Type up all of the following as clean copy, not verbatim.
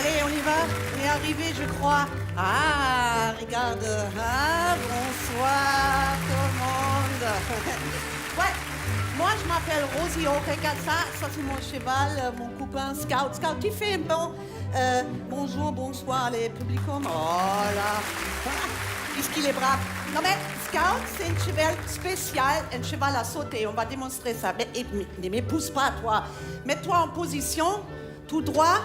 Allez, on y va. On est arrivé, je crois. Ah, regarde. Ah, bonsoir tout le monde. Ouais, moi je m'appelle Rosie. Oh, regarde ça c'est mon cheval, mon copain Scout. Scout, tu fais un bon bonjour, bonsoir les publicums. Oh là, puisqu'il est brave. Non mais Scout, c'est un cheval spécial, un cheval à sauter. On va démontrer ça. Mais ne m'épousse pas, toi. Mets-toi en position, tout droit.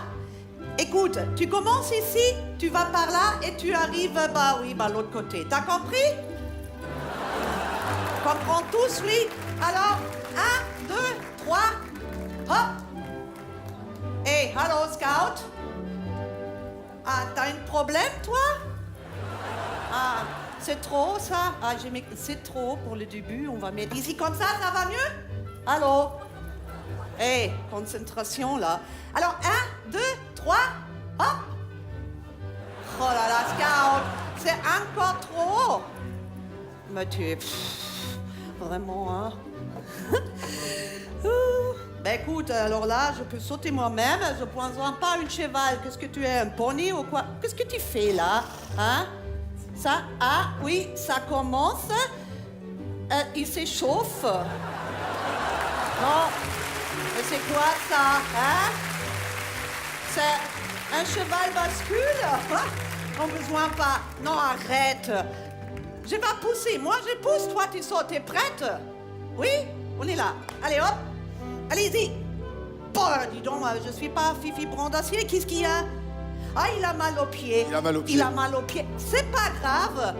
Écoute, tu commences ici, tu vas par là et tu arrives, l'autre côté. T'as compris? Comprends tous, oui? Alors, 1, 2, 3, hop! Hey, hello, Scout? Ah, t'as un problème, toi? Ah, c'est trop, ça? Ah, c'est trop pour le début. On va mettre ici comme ça va mieux? Allô? Hey, concentration, là. Alors, 1, 2, 3, hop! Oh là là, Scout, c'est encore trop haut. Mais tu es... vraiment, hein? Ben écoute, alors là, je peux sauter moi-même. Je ne pense pas un cheval. Qu'est-ce que tu es, un poney ou quoi? Qu'est-ce que tu fais, là? Hein? Ça, ah, oui, ça commence. Il s'échauffe. Non. Mais c'est quoi, ça? Hein? C'est un cheval bascule? On ne besoin pas. Non, arrête. Je vais pousser. Moi, je pousse. Toi, tu sautes. T'es prête? Oui? On est là. Allez, hop. Allez-y. Bon, dis donc, je suis pas Fifi Brandacier. Qu'est-ce qu'il y a? Ah, il a mal aux pieds. Il a mal aux pieds. Il a mal aux pieds. C'est pas grave.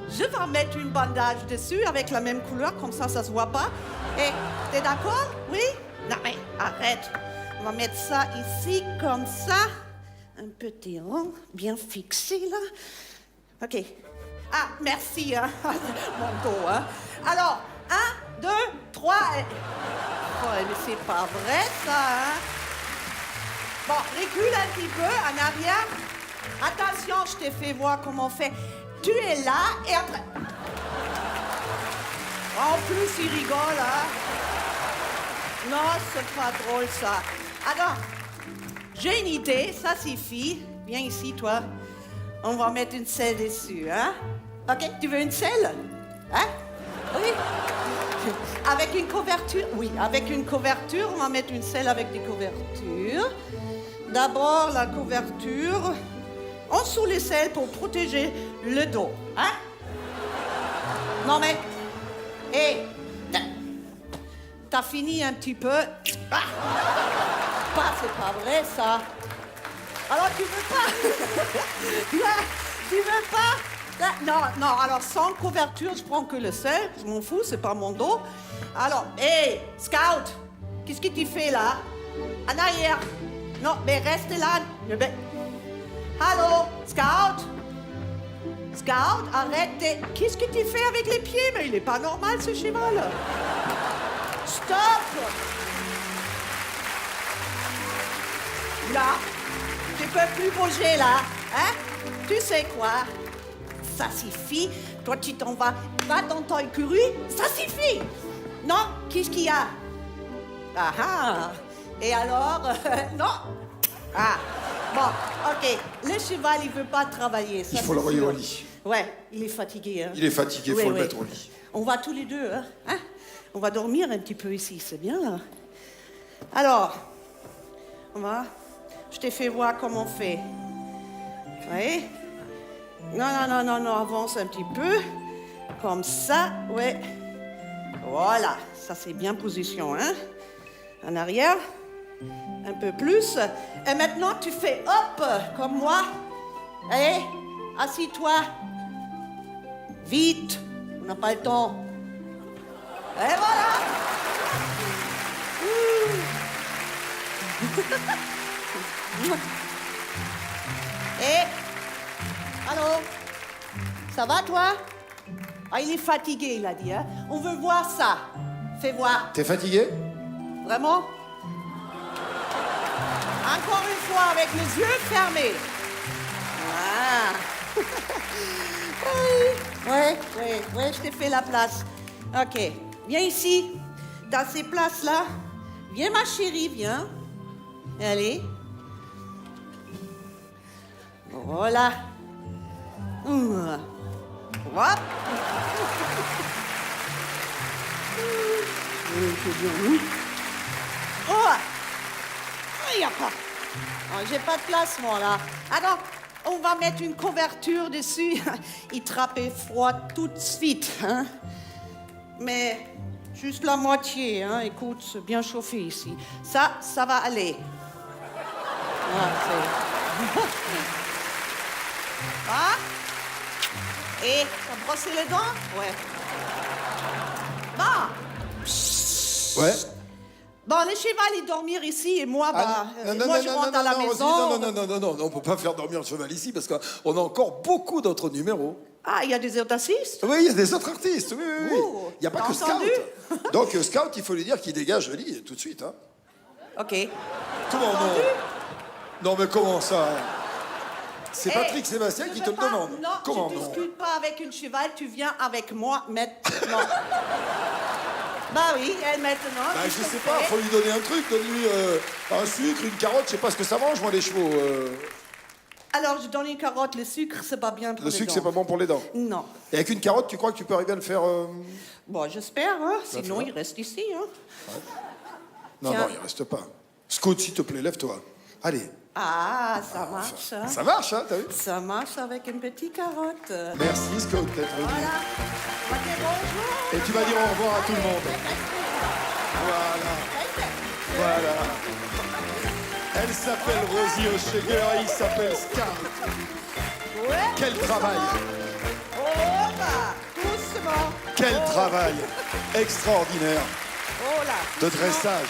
Je vais mettre une bandage dessus avec la même couleur. Comme ça se voit pas. Et t'es d'accord? Oui? Non, mais arrête. On va mettre ça ici, comme ça. Un petit rond bien fixé, là. OK. Ah, merci, hein. Mon dos, hein. Alors, 1, 2, 3... Oh, mais c'est pas vrai, ça, hein. Bon, recule un petit peu, en arrière. Attention, je t'ai fait voir comment on fait. Tu es là, et après... En plus, il rigole, hein. Non, c'est pas drôle, ça. Alors, j'ai une idée, ça suffit. Viens ici, toi. On va mettre une selle dessus, hein? OK, tu veux une selle? Hein? Oui. Avec une couverture? Oui, avec une couverture. On va mettre une selle avec des couvertures. D'abord, la couverture en dessous les selles pour protéger le dos, hein? Non, mais... Hé! T'as fini un petit peu. Ah. C'est pas vrai, ça. Alors, tu veux pas? Tu veux pas? Non, alors sans couverture, je prends que le sel. Je m'en fous, c'est pas mon dos. Alors, hé, Scout, qu'est-ce que tu fais là? En arrière. Non, mais reste là. Allô, Scout? Scout, arrête. Qu'est-ce que tu fais avec les pieds? Mais il est pas normal, ce cheval. Stop! Là, tu peux plus bouger là, hein? Tu sais quoi? Ça suffit. Toi, tu t'en vas. Va dans ton écurie. Ça suffit. Non? Qu'est-ce qu'il y a? Ah ah! Et alors? Non? Ah! Bon, OK. Le cheval, il veut pas travailler. Ça, il faut le renvoyer au lit. Ouais, il est fatigué. Hein? Il est fatigué, il faut le mettre au lit. On va tous les deux, hein? On va dormir un petit peu ici, c'est bien, là. Alors, je t'ai fait voir comment on fait. Oui? Non, avance un petit peu. Comme ça, ouais. Voilà, ça c'est bien position, hein? En arrière, un peu plus. Et maintenant, tu fais hop, comme moi. Allez, assis-toi. Vite, on n'a pas le temps. Et voilà. Et allô? Ça va, toi? Ah, il est fatigué, il a dit, hein? On veut voir ça. Fais voir. T'es fatigué? Vraiment? Encore une fois, avec les yeux fermés. Ah. Ouais, je t'ai fait la place. OK. Viens ici, dans ces places-là. Viens, ma chérie, viens. Allez. Voilà. Hop. Oh, il n'y a pas. Oh, j'ai pas de place, moi, là. Alors, on va mettre une couverture dessus. Il trappait froid tout de suite, hein. Mais juste la moitié, hein. Écoute, c'est bien chauffé ici. Ça va aller. Ah, ah. Et t'as brossé les dents? Ouais. Bon. Ouais. Bon, le cheval, il dormir ici et moi, Ah, moi, je rentre à la maison. Non, on peut pas faire dormir le cheval ici parce qu'on a encore beaucoup d'autres numéros. Ah, il y a des autres artistes? Oui, il y a des autres artistes, oui. Ouh, Il n'y a pas t'as que Scout. entendu? Donc, Scout, il faut lui dire qu'il dégage le lit tout de suite. Hein. OK. Comment non? Entendu? Non, mais comment ça? C'est Hey, Patrick Sébastien je qui veux te le pas- demande. Non, Comment je non? discute pas avec une cheval, tu viens avec moi maintenant. Bah oui, et maintenant. Bah, qu'est-ce je qu'on sais pas, fait? faut lui donner un truc, donne-lui un sucre, une carotte, je sais pas ce que ça mange, moi, les chevaux. Alors, je donne une carotte, le sucre, c'est pas bien pour Le les sucre, dents. c'est pas bon pour les dents. Non. Et avec une carotte, tu crois que tu peux arriver à le faire Bon, j'espère, hein. Sinon, faire. il reste ici, hein. Non, Tiens. non, il reste pas. Scout, s'il te plaît, lève-toi. Allez. Ah, ça marche, hein. Ça marche, hein, t'as vu? Ça marche avec une petite carotte. Merci, Scout, d'être venu. Voilà. On va dire bonjour. Et tu vas dire au revoir à tout le monde. Voilà. Elle s'appelle Rosie Ocheger et il s'appelle Scout. Ouais. Quel travail! Oh là, doucement. Quel Oh. travail extraordinaire Oh là. de doucement. dressage.